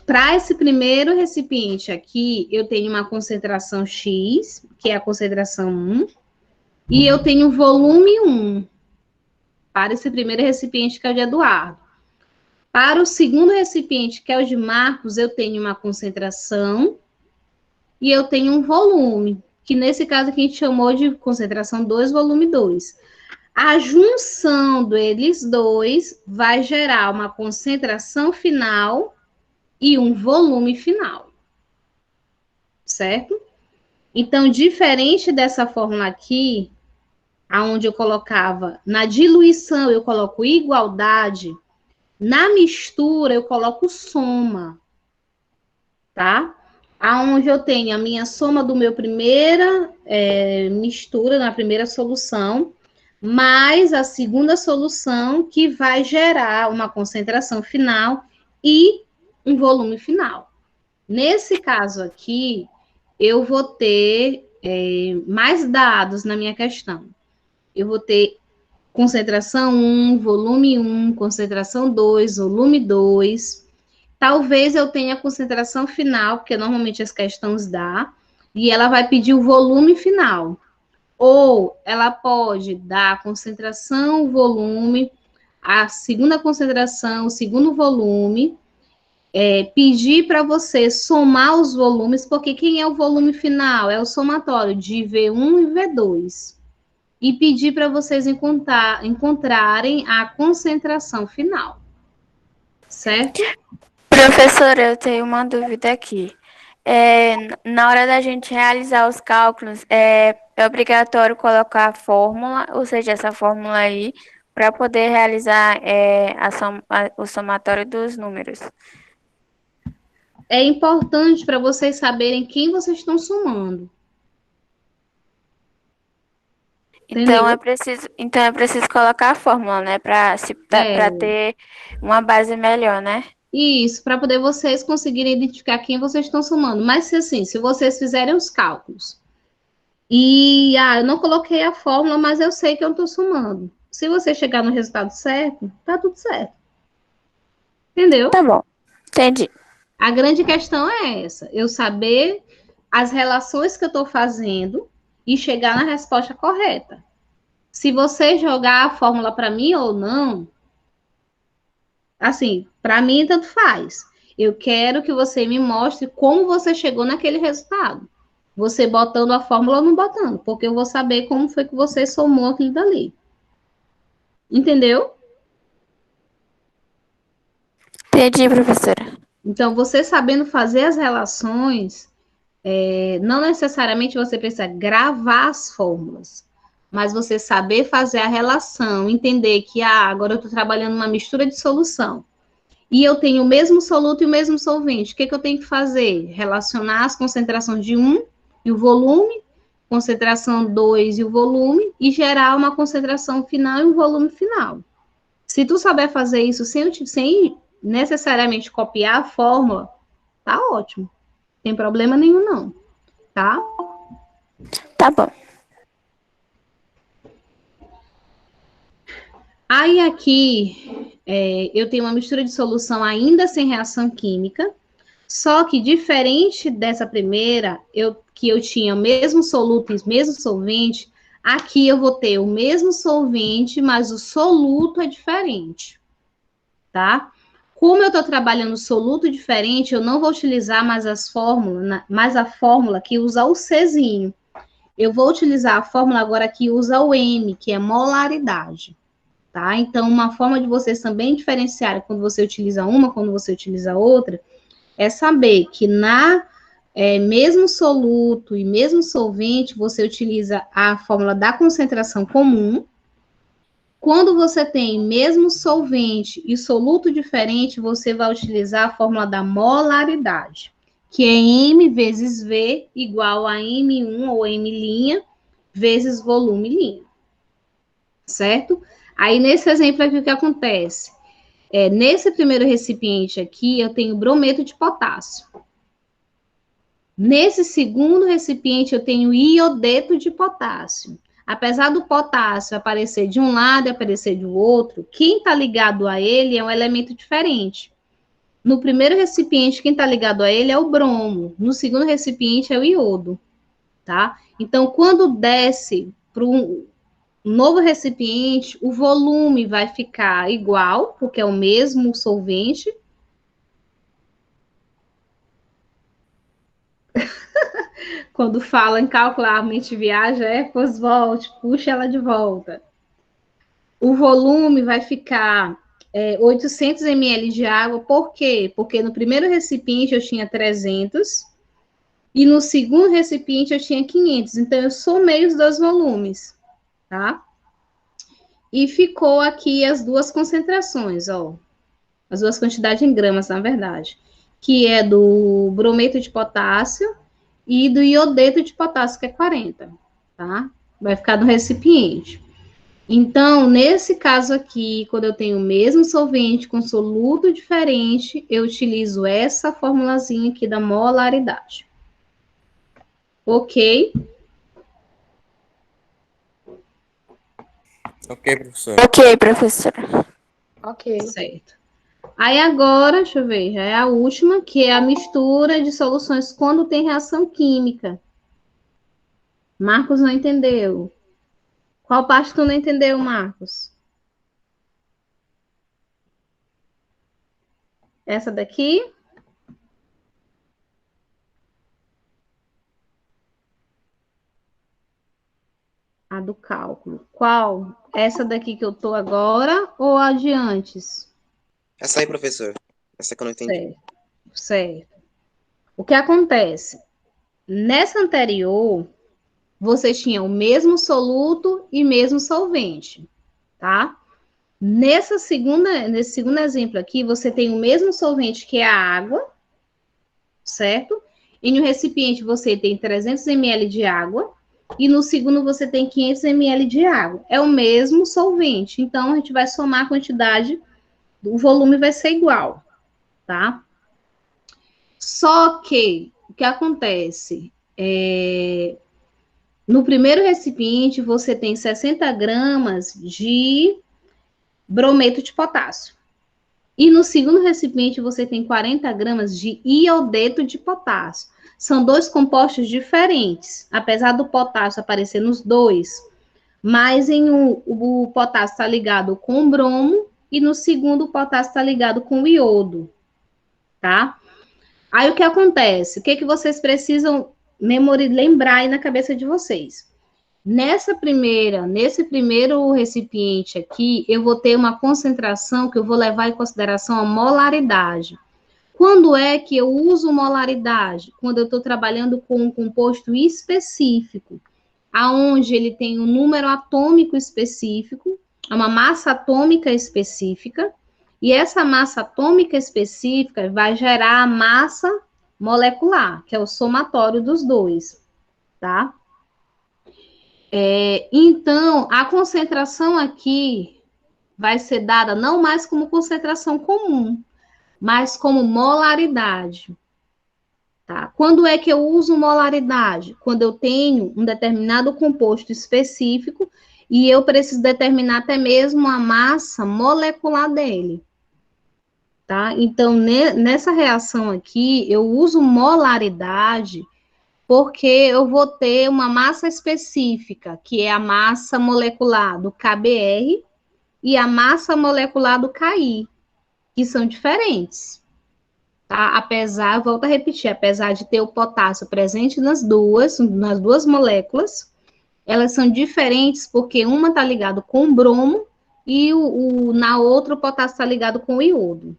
Para esse primeiro recipiente aqui, eu tenho uma concentração X, que é a concentração 1, e eu tenho volume 1, para esse primeiro recipiente que é o de Eduardo. Para o segundo recipiente, que é o de Marcos, eu tenho uma concentração e eu tenho um volume, que nesse caso aqui a gente chamou de concentração 2, volume 2. A junção deles dois vai gerar uma concentração final e um volume final, certo? Então, diferente dessa fórmula aqui, aonde eu colocava na diluição, eu coloco igualdade, na mistura eu coloco soma, tá? Aonde eu tenho a minha soma do meu primeira mistura, na primeira solução, mais a segunda solução, que vai gerar uma concentração final e um volume final. Nesse caso aqui, eu vou ter mais dados na minha questão. Eu vou ter concentração 1, volume 1, concentração 2, volume 2. Talvez eu tenha a concentração final, porque normalmente as questões dá, e ela vai pedir o volume final. Ou ela pode dar a concentração, o volume, a segunda concentração, o segundo volume, pedir para você somar os volumes, porque quem é o volume final? É o somatório de V1 e V2. E pedir para vocês encontrarem a concentração final. Certo? Professora, eu tenho uma dúvida aqui. Na hora da gente realizar os cálculos, é obrigatório colocar a fórmula, ou seja, essa fórmula aí, para poder realizar o somatório dos números. é importante para vocês saberem quem vocês estão somando. Então Entendeu? é preciso colocar a fórmula, né? Para ter uma base melhor, né? Isso, para poder vocês conseguirem identificar quem vocês estão somando. Mas se vocês fizerem os cálculos e eu não coloquei a fórmula, mas eu sei que eu estou somando. Se você chegar no resultado certo, tá tudo certo. Entendeu? Tá bom. Entendi. A grande questão é essa, eu saber as relações que eu estou fazendo e chegar na resposta correta. Se você jogar a fórmula para mim ou não, assim, para mim tanto faz. Eu quero que você me mostre como você chegou naquele resultado. Você botando a fórmula ou não botando, porque eu vou saber como foi que você somou aquilo dali. Entendeu? Entendi, professora. Então, você sabendo fazer as relações, não necessariamente você precisa gravar as fórmulas, mas você saber fazer a relação, entender que agora eu estou trabalhando uma mistura de solução. E eu tenho o mesmo soluto e o mesmo solvente. O que eu tenho que fazer? Relacionar as concentrações de um e o volume, concentração 2 e o volume, e gerar uma concentração final e um volume final. Se tu souber fazer isso sem necessariamente copiar a fórmula, tá ótimo. Não tem problema nenhum, não. Tá? Tá bom. Aí aqui, eu tenho uma mistura de solução ainda sem reação química, só que diferente dessa primeira, que eu tinha o mesmo soluto e mesmo solvente, aqui eu vou ter o mesmo solvente, mas o soluto é diferente, tá? Como eu estou trabalhando soluto diferente, eu não vou utilizar mais a fórmula que usa o Czinho. Eu vou utilizar a fórmula agora que usa o M, que é molaridade. Tá? Então, uma forma de vocês também diferenciarem quando você utiliza uma, quando você utiliza outra, é saber que mesmo soluto e mesmo solvente, você utiliza a fórmula da concentração comum. Quando você tem mesmo solvente e soluto diferente, você vai utilizar a fórmula da molaridade, que é M vezes V igual a M1 ou M' vezes volume'. Certo? Aí, nesse exemplo aqui, o que acontece? Nesse primeiro recipiente aqui, eu tenho brometo de potássio. Nesse segundo recipiente, eu tenho iodeto de potássio. Apesar do potássio aparecer de um lado e aparecer do outro, quem está ligado a ele é um elemento diferente. No primeiro recipiente, quem está ligado a ele é o bromo. No segundo recipiente, é o iodo. Tá? Então, quando desce para um novo recipiente, o volume vai ficar igual, porque é o mesmo solvente. Quando fala em calcular, a mente viaja, pois volte, puxa ela de volta. O volume vai ficar 800 ml de água, por quê? Porque no primeiro recipiente eu tinha 300 e no segundo recipiente eu tinha 500, então eu somei os dois volumes, tá? E ficou aqui as duas concentrações, ó. As duas quantidades em gramas, na verdade. Que é do brometo de potássio e do iodeto de potássio, que é 40, tá? Vai ficar no recipiente. Então, nesse caso aqui, quando eu tenho o mesmo solvente com soluto diferente, eu utilizo essa formulazinha aqui da molaridade. Ok? Ok, professor. Ok, professora. Ok. Certo. Aí agora, deixa eu ver, já é a última, que é a mistura de soluções quando tem reação química. Marcos não entendeu. Qual parte tu não entendeu, Marcos? Essa daqui? A do cálculo. Qual? Essa daqui que eu tô agora ou a de antes? Essa aí, professor. Essa que eu não entendi. Certo, certo. O que acontece? Nessa anterior, vocês tinham o mesmo soluto e mesmo solvente, tá? Nesse segundo exemplo aqui, você tem o mesmo solvente que é a água, certo? Em um recipiente você tem 300 ml de água e no segundo você tem 500 ml de água. É o mesmo solvente, então a gente vai somar a quantidade, o volume vai ser igual, tá? Só que, o que acontece? No primeiro recipiente você tem 60 gramas de brometo de potássio. E no segundo recipiente você tem 40 gramas de iodeto de potássio. São dois compostos diferentes, apesar do potássio aparecer nos dois, mas o potássio está ligado com o bromo e no segundo o potássio está ligado com o iodo, tá? Aí o que acontece? O que vocês precisam lembrar aí na cabeça de vocês? Nesse primeiro recipiente aqui, eu vou ter uma concentração que eu vou levar em consideração a molaridade. Quando é que eu uso molaridade? Quando eu estou trabalhando com um composto específico, aonde ele tem um número atômico específico, uma massa atômica específica, e essa massa atômica específica vai gerar a massa molecular, que é o somatório dos dois, tá? Então, a concentração aqui vai ser dada não mais como concentração comum, mas como molaridade. Tá? Quando é que eu uso molaridade? Quando eu tenho um determinado composto específico e eu preciso determinar até mesmo a massa molecular dele. Tá? Então, nessa reação aqui, eu uso molaridade porque eu vou ter uma massa específica, que é a massa molecular do KBr e a massa molecular do KI, que são diferentes. Tá? Volto a repetir, apesar de ter o potássio presente nas duas moléculas, elas são diferentes porque uma está ligada com o bromo e na outra o potássio está ligado com o iodo.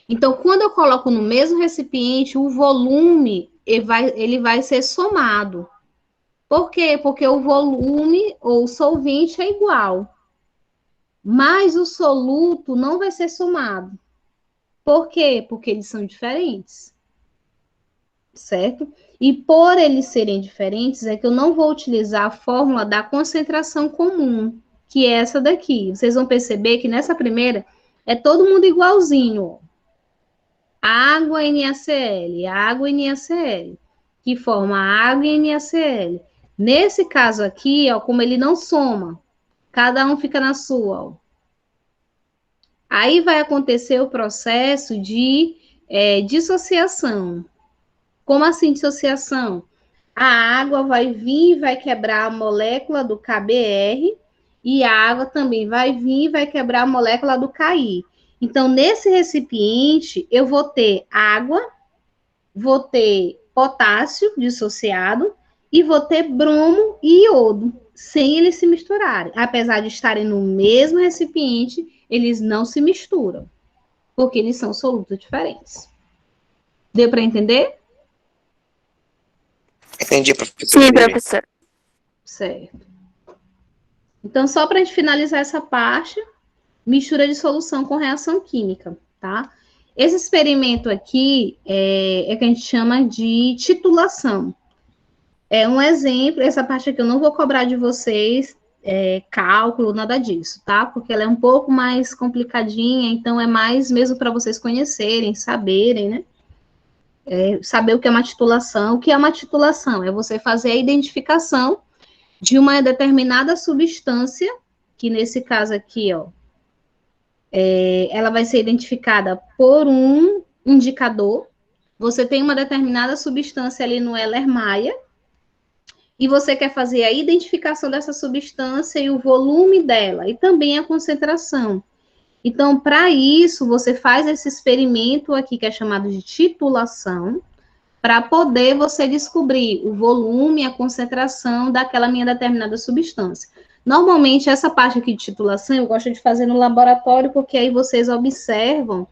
Então, quando eu coloco no mesmo recipiente, o volume ele vai ser somado. Por quê? Porque o volume ou o solvente é igual. Mas o soluto não vai ser somado. Por quê? Porque eles são diferentes. Certo? E por eles serem diferentes, é que eu não vou utilizar a fórmula da concentração comum, que é essa daqui. Vocês vão perceber que nessa primeira é todo mundo igualzinho, ó. Água NaCl, água NaCl, que forma água e NaCl. Nesse caso aqui, ó, como ele não soma, cada um fica na sua, ó. Aí vai acontecer o processo de dissociação. Como assim dissociação? A água vai vir e vai quebrar a molécula do KBr e a água também vai vir e vai quebrar a molécula do KI. Então, nesse recipiente, eu vou ter água, vou ter potássio dissociado e vou ter bromo e iodo, sem eles se misturarem. Apesar de estarem no mesmo recipiente, eles não se misturam, porque eles são solutos diferentes. Deu para entender? Entendi, professor. Sim, professor. Certo. Então, só para a gente finalizar essa parte, mistura de solução com reação química, tá? Esse experimento aqui é que a gente chama de titulação. É um exemplo, essa parte aqui eu não vou cobrar de vocês cálculo, nada disso, tá? Porque ela é um pouco mais complicadinha, então é mais mesmo para vocês conhecerem, saberem, né? Saber o que é uma titulação. O que é uma titulação? É você fazer a identificação de uma determinada substância, que nesse caso aqui, ó, ela vai ser identificada por um indicador. Você tem uma determinada substância ali no Erlenmeyer, e você quer fazer a identificação dessa substância e o volume dela, e também a concentração. Então, para isso, você faz esse experimento aqui, que é chamado de titulação, para poder você descobrir o volume, a concentração daquela minha determinada substância. Normalmente, essa parte aqui de titulação, eu gosto de fazer no laboratório, porque aí vocês observam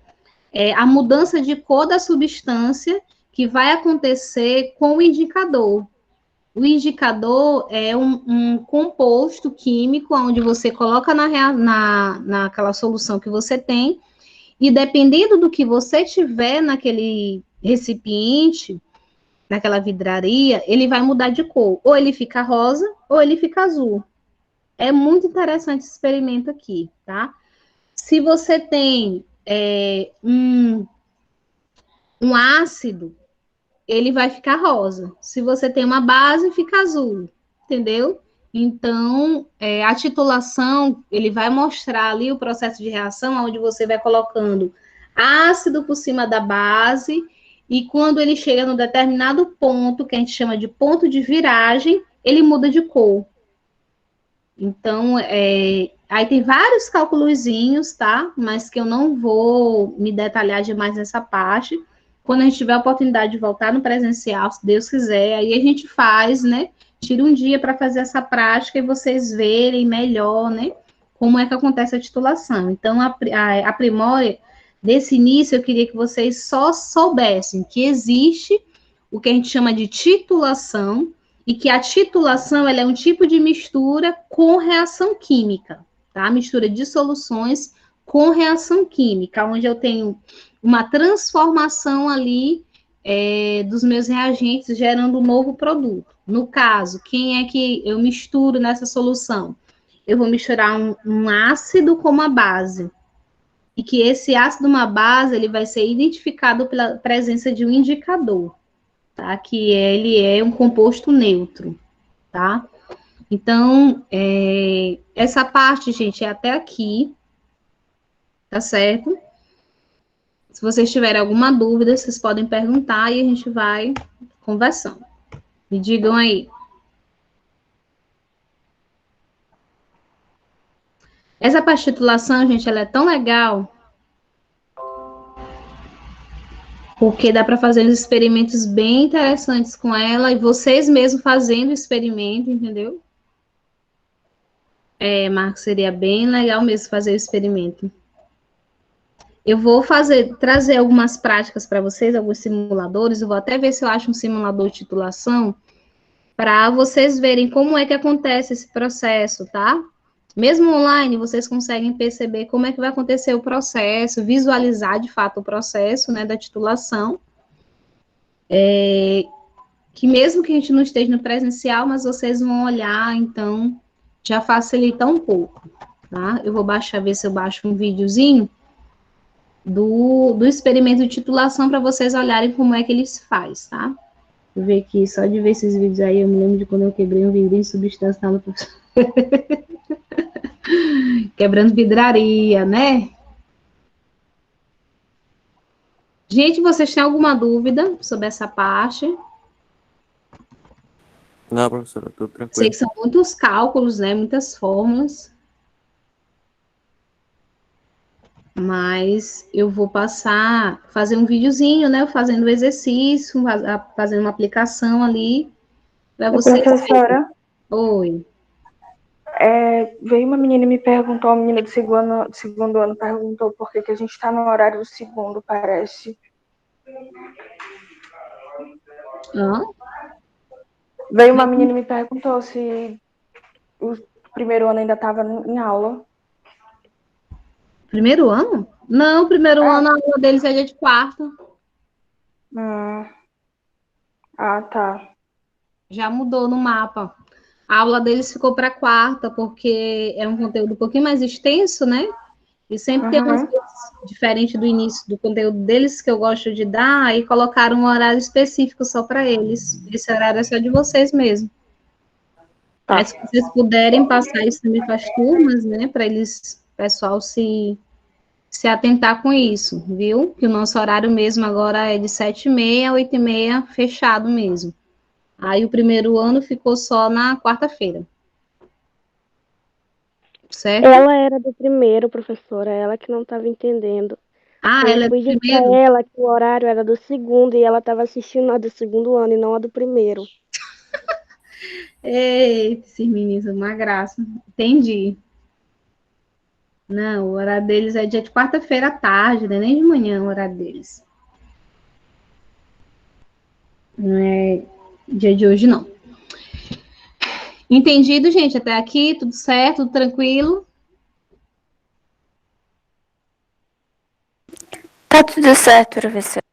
a mudança de cor da substância que vai acontecer com o indicador. O indicador é um composto químico, onde você coloca naquela solução que você tem, e dependendo do que você tiver recipiente, naquela vidraria, ele vai mudar de cor. Ou ele fica rosa, ou ele fica azul. É muito interessante esse experimento aqui, tá? Se você tem um ácido, ele vai ficar rosa. Se você tem uma base, fica azul, entendeu? Então, a titulação, ele vai mostrar ali o processo de reação, onde você vai colocando ácido por cima da base, e quando ele chega num determinado ponto, que a gente chama de ponto de viragem, ele muda de cor. Então, aí tem vários cálculozinhos, tá? Mas que eu não vou me detalhar demais nessa parte. Quando a gente tiver a oportunidade de voltar no presencial, se Deus quiser, aí a gente faz, né? Tira um dia para fazer essa prática e vocês verem melhor, né? Como é que acontece a titulação. Então, a Primória, desse início, eu queria que vocês só soubessem que existe o que a gente chama de titulação, e que a titulação ela é um tipo de mistura com reação química, tá? Mistura de soluções com reação química, onde eu tenho uma transformação ali dos meus reagentes, gerando um novo produto. No caso, quem é que eu misturo nessa solução? Eu vou misturar um ácido com uma base, e que esse ácido, uma base, ele vai ser identificado pela presença de um indicador, tá? Que ele é um composto neutro, tá? Então, essa parte, gente, é até aqui, tá certo? Se vocês tiverem alguma dúvida, vocês podem perguntar e a gente vai conversando. Me digam aí. Essa parte de titulação, gente, ela é tão legal, porque dá para fazer uns experimentos bem interessantes com ela, e vocês mesmos fazendo o experimento, entendeu? Marcos, seria bem legal mesmo fazer o experimento. Eu vou trazer algumas práticas para vocês, alguns simuladores. Eu vou até ver se eu acho um simulador de titulação, para vocês verem como é que acontece esse processo, tá? Mesmo online, vocês conseguem perceber como é que vai acontecer o processo, visualizar de fato o processo, né, da titulação. Que mesmo que a gente não esteja no presencial, mas vocês vão olhar, então já facilita um pouco, tá? Eu vou ver se eu baixo um videozinho do experimento de titulação para vocês olharem como é que ele se faz, tá? Vou ver aqui, só de ver esses vídeos aí, eu me lembro de quando eu quebrei um vidrinho de substância na professora. Quebrando vidraria, né? Gente, vocês têm alguma dúvida sobre essa parte? Não, professora, tô Sei tranquilo. que são muitos cálculos, né? Muitas fórmulas. Mas eu vou fazer um videozinho, né? Fazendo o exercício, fazendo uma aplicação ali, para vocês verem. Professora, Oi. veio uma menina e me perguntou, uma menina do segundo ano perguntou por que a gente está no horário do segundo, parece. Hã? Veio uma menina e me perguntou se o primeiro ano ainda estava em aula. Primeiro ano? Não, primeiro ano a aula deles é dia de quarta. Ah, tá. Já mudou no mapa. A aula deles ficou para quarta, porque é um conteúdo um pouquinho mais extenso, né? E sempre tem umas coisas diferentes do início do conteúdo deles que eu gosto de dar, e colocaram um horário específico só para eles. Esse horário é só de vocês mesmo. Tá. Mas se vocês puderem passar isso também para as turmas, né? Para eles, o pessoal se atentar com isso, viu? Que o nosso horário mesmo agora é de 7h30 a 8h30, fechado mesmo. Aí o primeiro ano ficou só na quarta-feira. Certo? Ela era do primeiro, professora, ela que não estava entendendo. Ela é Eu do fui dizer primeiro? pra ela que o horário era do segundo e ela estava assistindo a do segundo ano e não a do primeiro. Eita, esses meninos, uma graça. Entendi. Não, o horário deles é dia de quarta-feira à tarde, né? Nem de manhã o horário deles. Não é dia de hoje, não. Entendido, gente? Até aqui, tudo certo, tudo tranquilo? Tá tudo certo, professor.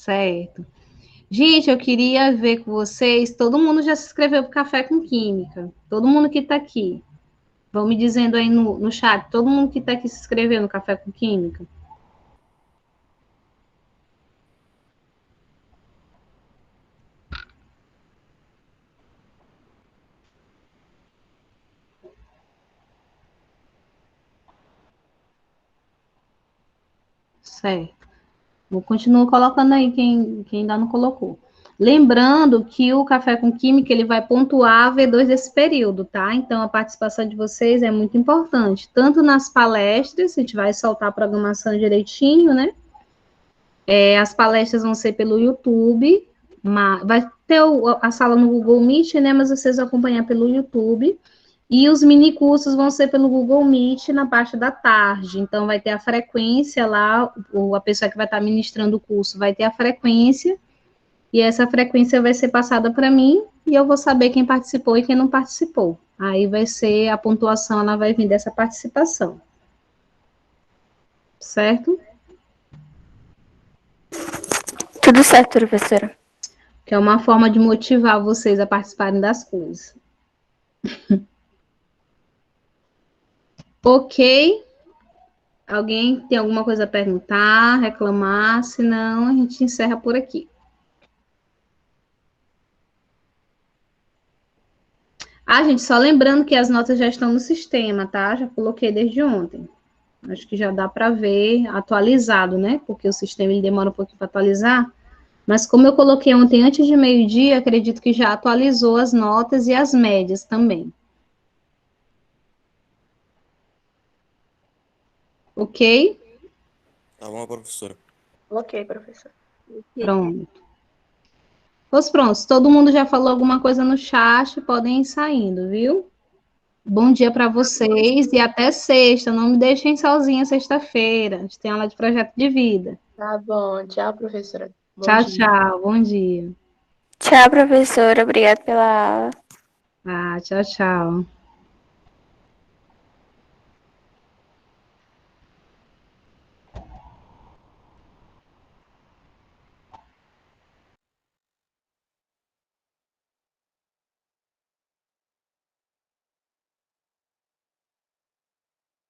Certo. Gente, eu queria ver com vocês, todo mundo já se inscreveu para Café com Química? Todo mundo que está aqui. Vão me dizendo aí no chat, todo mundo que está aqui se inscreveu no Café com Química? Certo. Vou continuar colocando aí quem ainda não colocou. Lembrando que o Café com Química, ele vai pontuar a V2 desse período, tá? Então, a participação de vocês é muito importante. Tanto nas palestras, a gente vai soltar a programação direitinho, né? As palestras vão ser pelo YouTube, vai ter a sala no Google Meet, né? Mas vocês vão acompanhar pelo YouTube. E os mini cursos vão ser pelo Google Meet na parte da tarde. Então, vai ter a frequência lá, a pessoa que vai estar ministrando o curso vai ter a frequência, e essa frequência vai ser passada para mim, e eu vou saber quem participou e quem não participou. Aí vai ser, a pontuação, ela vai vir dessa participação. Certo? Tudo certo, professora. Que é uma forma de motivar vocês a participarem das coisas. Ok? Alguém tem alguma coisa a perguntar, reclamar? Se não, a gente encerra por aqui. Gente, só lembrando que as notas já estão no sistema, tá? Já coloquei desde ontem. Acho que já dá para ver atualizado, né? Porque o sistema ele demora um pouquinho para atualizar. Mas como eu coloquei ontem antes de meio-dia, acredito que já atualizou as notas e as médias também. Ok? Tá bom, professora. Ok, professor. Pronto. Pois pronto, todo mundo já falou alguma coisa no chat, podem ir saindo, viu? Bom dia para vocês e até sexta. Não me deixem sozinha sexta-feira. A gente tem aula de projeto de vida. Tá bom. Tchau, professora. Bom Tchau, dia. tchau. Bom dia. Tchau, professora. Obrigada pela aula. Tchau, tchau.